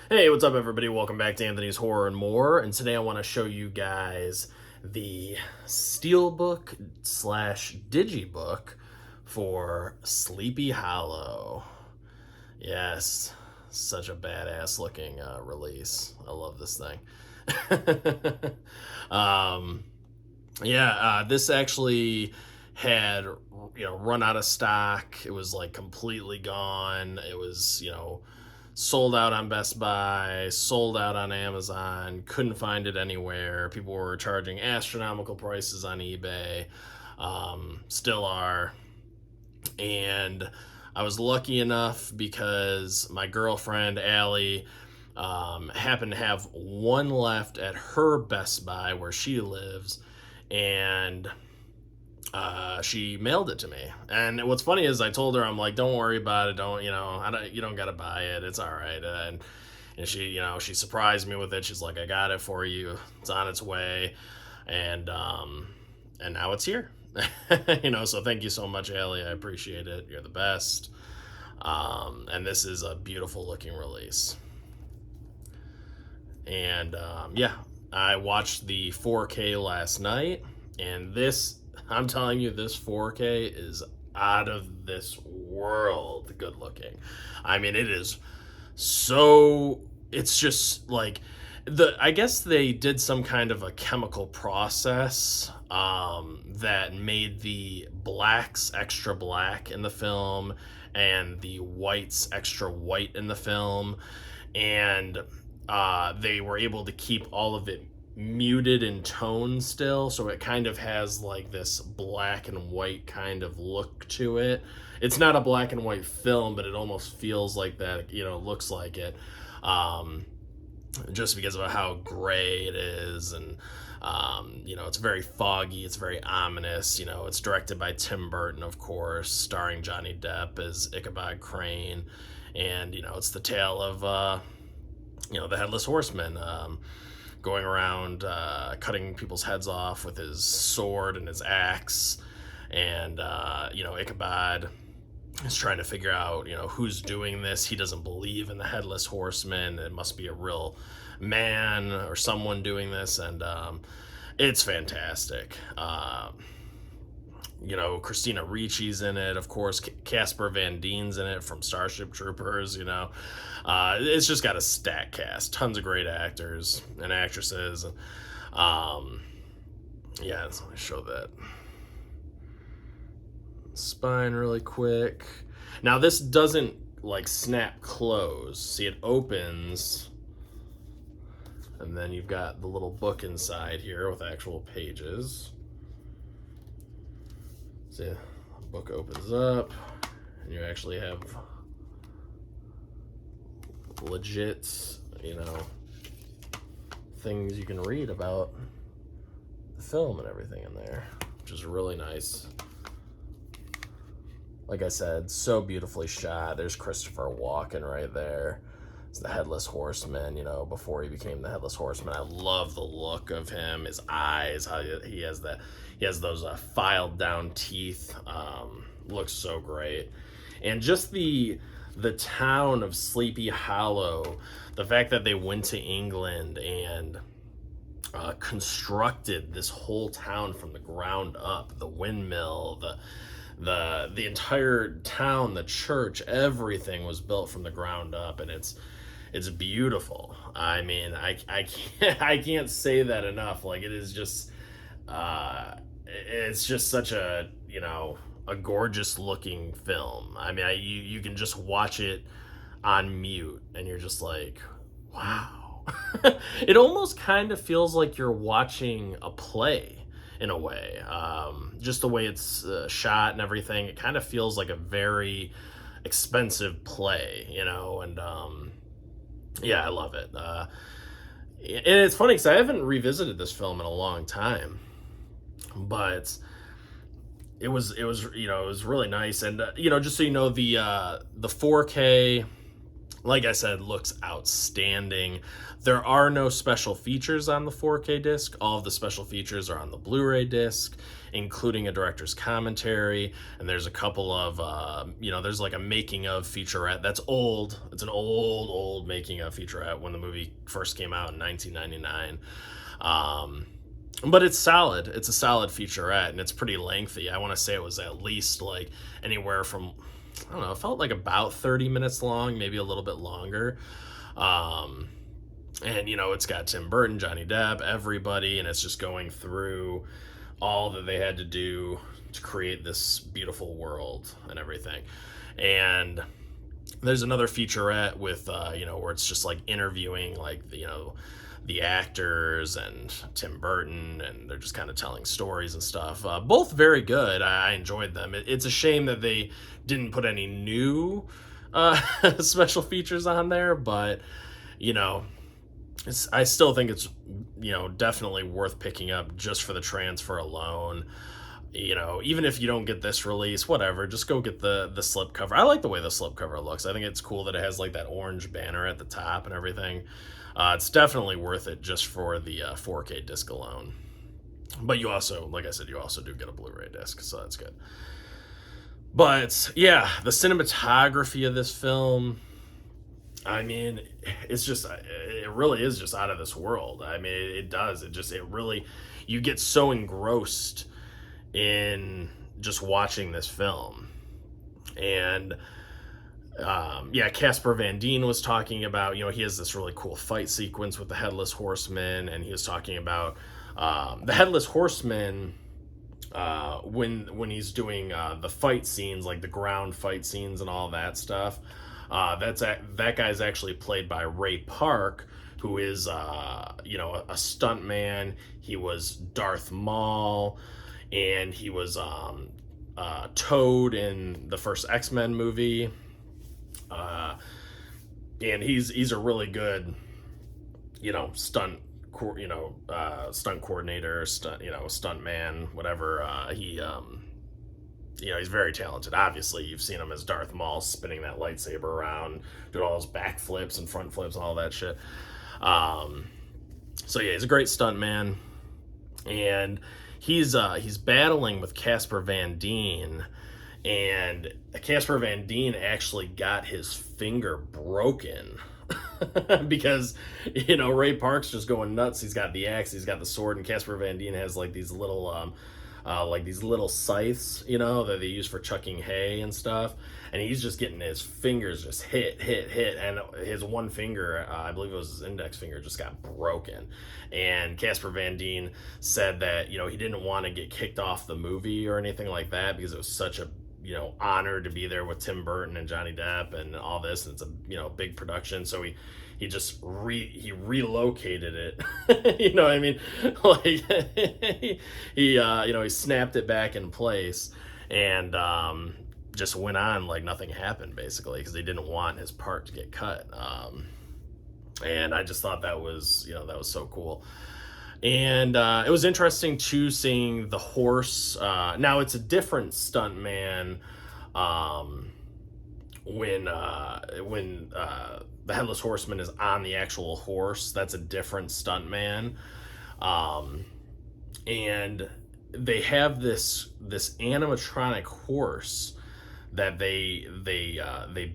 Hey, what's up, everybody? Welcome back to Anthony's Horror and More. And today I want to show you guys the Steelbook slash Digibook for Sleepy Hollow. Yes, such a badass looking release. I love this thing. um, this actually had run out of stock. It was like completely gone. It was sold out on Best Buy, sold out on Amazon, couldn't find it anywhere. People were charging astronomical prices on eBay, still are. And I was lucky enough because my girlfriend, Allie, happened to have one left at her Best Buy where she lives, and she mailed it to me. And what's funny is I told her, I'm like, don't worry about it. You don't got to buy it. It's all right. And she, she surprised me with it. She's like, I got it for you. It's on its way. And now it's here. So thank you so much, Allie. I appreciate it. You're the best. And this is a beautiful looking release. And I watched the 4K last night, and I'm telling you, this 4K is out of this world good looking. I mean, it's just like I guess they did some kind of a chemical process that made the blacks extra black in the film and the whites extra white in the film. And they were able to keep all of it muted in tone still, so it kind of has like this black and white kind of look to it. It's not a black and white film, but it almost feels like that, looks like it, just because of how gray it is. And it's very foggy, it's very ominous. It's directed by Tim Burton, of course, starring Johnny Depp as Ichabod Crane. And it's the tale of the Headless Horseman, going around cutting people's heads off with his sword and his axe. And Ichabod is trying to figure out who's doing this. He doesn't believe in the Headless Horseman. It must be a real man or someone doing this. And it's fantastic. Christina Ricci's in it, of course. Casper Van Dien's in it from Starship Troopers. It's just got a stacked cast, tons of great actors and actresses. Let me show that spine really quick. Now, this doesn't like snap close. See, it opens, and then you've got the little book inside here with actual pages. See, the book opens up, and you actually have legit, things you can read about the film and everything in there, which is really nice. Like I said, so beautifully shot. There's Christopher Walken right there. It's the Headless Horseman, before he became the Headless Horseman. I love the look of him, his eyes, how he has those filed down teeth. Looks so great. And just the town of Sleepy Hollow, the fact that they went to England and constructed this whole town from the ground up, the windmill, the entire town, the church, everything was built from the ground up, and it's beautiful. I mean, I can't say that enough. Like, it is just it's just such a a gorgeous looking film. I mean, you can just watch it on mute, and you're just like, wow. It almost kind of feels like you're watching a play in a way. Just the way it's shot and everything, it kind of feels like a very expensive play, and I love it. And it's funny because I haven't revisited this film in a long time, but it was really nice. And just so you know, the 4K like I said, looks outstanding. There are no special features on the 4K disc. All of the special features are on the Blu-ray disc, including a director's commentary. And there's a couple of, there's like a making of featurette. That's old. It's an old making of featurette when the movie first came out in 1999. But it's solid. It's a solid featurette, and it's pretty lengthy. I want to say it was at least like anywhere from, I don't know, it felt like about 30 minutes long, maybe a little bit longer. And, it's got Tim Burton, Johnny Depp, everybody, and it's just going through all that they had to do to create this beautiful world and everything. And there's another featurette with, where it's just like interviewing, like, the actors and Tim Burton, and they're just kind of telling stories and stuff. Both very good. I enjoyed them. It's a shame that they didn't put any new special features on there, but I still think it's definitely worth picking up just for the transfer alone. Even if you don't get this release, whatever, just go get the slipcover. I like the way the slipcover looks. I think it's cool that it has like that orange banner at the top and everything. It's definitely worth it just for the 4K disc alone. But you also, like I said, you also do get a Blu-ray disc, so that's good. But yeah, the cinematography of this film, I mean, it really is just out of this world. I mean, it really, you get so engrossed in just watching this film. And Casper Van Dien was talking about, he has this really cool fight sequence with the Headless Horseman, and he was talking about the Headless Horseman when he's doing the fight scenes, like the ground fight scenes and all that stuff. That guy's actually played by Ray Park, who is a stuntman. He was Darth Maul, and he was Toad in the first X-Men movie. And he's a really good, stunt coordinator, stunt man, whatever. He's very talented. Obviously, you've seen him as Darth Maul spinning that lightsaber around, doing all those back flips and front flips and all that shit. He's a great stunt man, and he's battling with Casper Van Dien. And Casper Van Dien actually got his finger broken because, Ray Park's just going nuts. He's got the axe, he's got the sword, and Casper Van Dien has like these little scythes, that they use for chucking hay and stuff. And he's just getting his fingers just hit. And his one finger, I believe it was his index finger, just got broken. And Casper Van Dien said that, he didn't want to get kicked off the movie or anything like that because it was such a, honor to be there with Tim Burton and Johnny Depp and all this. And it's a, big production. So he just relocated it. You know what I mean? Like he snapped it back in place and just went on like nothing happened, basically, because he didn't want his part to get cut. And I just thought that was so cool. And it was interesting too, seeing the horse. Now it's a different stuntman when the Headless Horseman is on the actual horse. That's a different stuntman, and they have this animatronic horse that they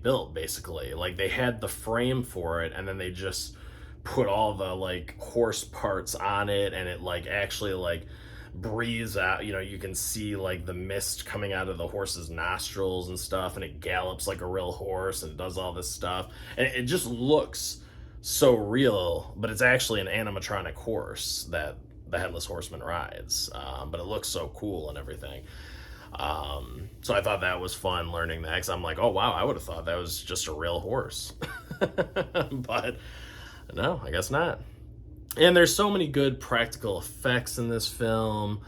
built, basically. Like, they had the frame for it, and then they just put all the like horse parts on it, and it like actually like breathes out. You can see like the mist coming out of the horse's nostrils and stuff, and it gallops like a real horse and does all this stuff, and it just looks so real, but it's actually an animatronic horse that the Headless Horseman rides. But it looks so cool and everything. So I thought that was fun learning that, because I'm like, oh wow, I would have thought that was just a real horse. But no, I guess not. And there's so many good practical effects in this film.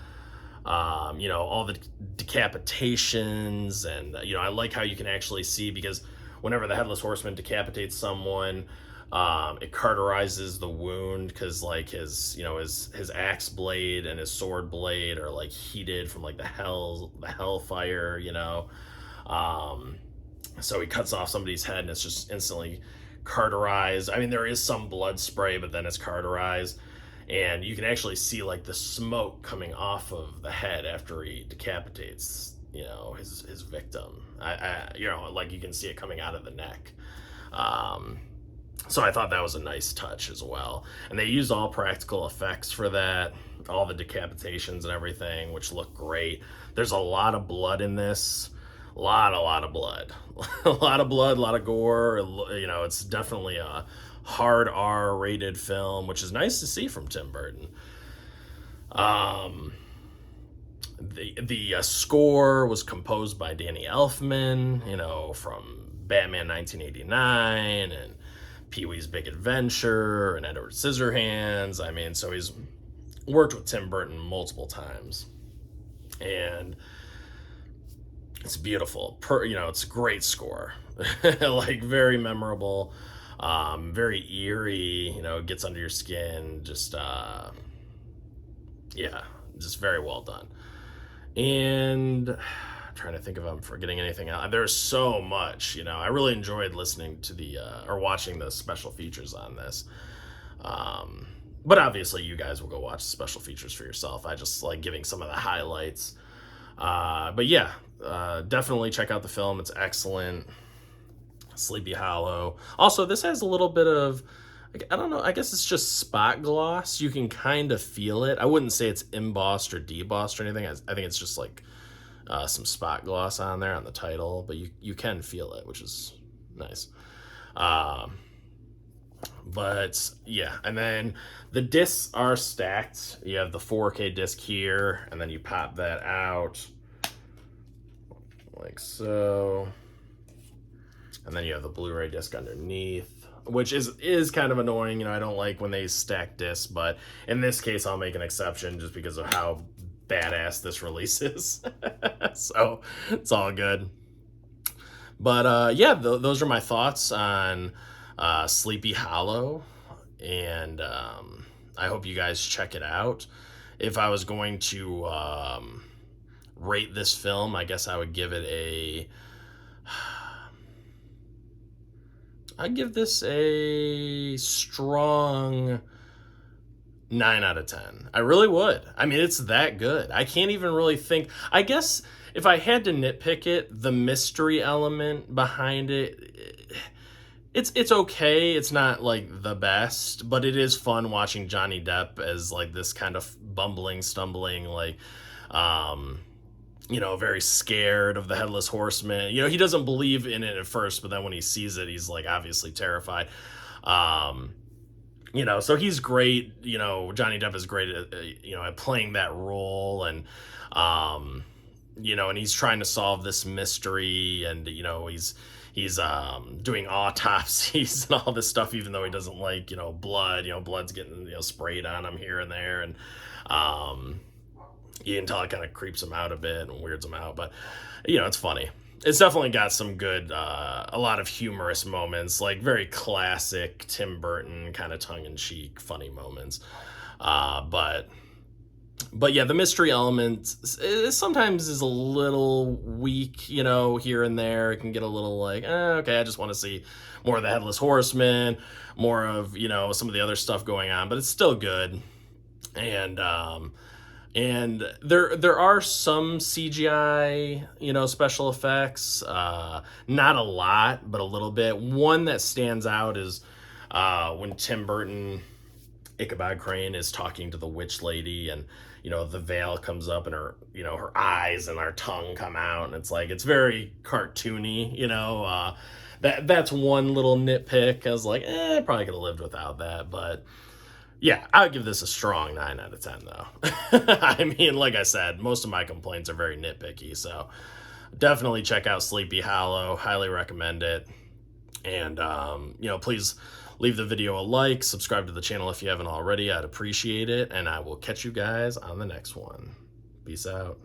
All the decapitations, and I like how you can actually see, because whenever the Headless Horseman decapitates someone, it cauterizes the wound, because like his axe blade and his sword blade are like heated from like the hellfire. So he cuts off somebody's head, and it's just instantly carterized. I mean, there is some blood spray, but then it's carterized. And you can actually see like the smoke coming off of the head after he decapitates, his victim. Like you can see it coming out of the neck. So I thought that was a nice touch as well. And they used all practical effects for that, all the decapitations and everything, which look great. There's a lot of blood in this. A lot of blood. A lot of blood, a lot of gore. It's definitely a hard R rated film, which is nice to see from Tim Burton. The score was composed by Danny Elfman, from Batman 1989 and Pee-wee's Big Adventure and Edward Scissorhands. I mean, so he's worked with Tim Burton multiple times. And it's beautiful. It's a great score. Like, very memorable, very eerie, it gets under your skin. Just very well done. And I'm trying to think if I'm forgetting anything else. There's so much, I really enjoyed listening to or watching the special features on this. But obviously you guys will go watch the special features for yourself. I just like giving some of the highlights. But yeah, definitely check out the film. It's excellent. Sleepy Hollow. Also, this has a little bit of, I don't know, I guess it's just spot gloss. You can kind of feel it. I wouldn't say it's embossed or debossed or anything. I think it's just like some spot gloss on there on the title, but you can feel it, which is nice. But yeah, and then the discs are stacked. You have the 4K disc here, and then you pop that out like so. And then you have the Blu-ray disc underneath, which is kind of annoying. I don't like when they stack discs, but in this case, I'll make an exception just because of how badass this release is. So it's all good. But yeah, those are my thoughts on Sleepy Hollow, and I hope you guys check it out. If I was going to rate this film, I guess I would give it I'd give this a strong 9 out of 10. I really would. I mean, it's that good. I can't even really think. I guess if I had to nitpick it, the mystery element behind it's okay. It's not like the best, but it is fun watching Johnny Depp as like this kind of bumbling, stumbling, like, very scared of the Headless Horseman. He doesn't believe in it at first, but then when he sees it, he's like obviously terrified. So he's great. Johnny Depp is great at, at playing that role, and, and he's trying to solve this mystery, and, he's doing autopsies and all this stuff, even though he doesn't like, blood. Blood's getting, sprayed on him here and there, and, you can tell it kind of creeps him out a bit and weirds him out, but it's funny. It's definitely got some good, a lot of humorous moments, like very classic Tim Burton kind of tongue-in-cheek funny moments. But yeah, the mystery element sometimes is a little weak, here and there. It can get a little like, okay, I just want to see more of the Headless Horseman, more of, some of the other stuff going on, but it's still good. And there are some CGI, special effects, not a lot, but a little bit. One that stands out is when Tim Burton, Ichabod Crane, is talking to the witch lady, and the veil comes up, and her her eyes and her tongue come out, and it's very cartoony. That's one little nitpick. I was like, probably could have lived without that, but. Yeah, I would give this a strong 9 out of 10, though. I mean, like I said, most of my complaints are very nitpicky, so definitely check out Sleepy Hollow. Highly recommend it. And, please leave the video a like, subscribe to the channel if you haven't already. I'd appreciate it, and I will catch you guys on the next one. Peace out.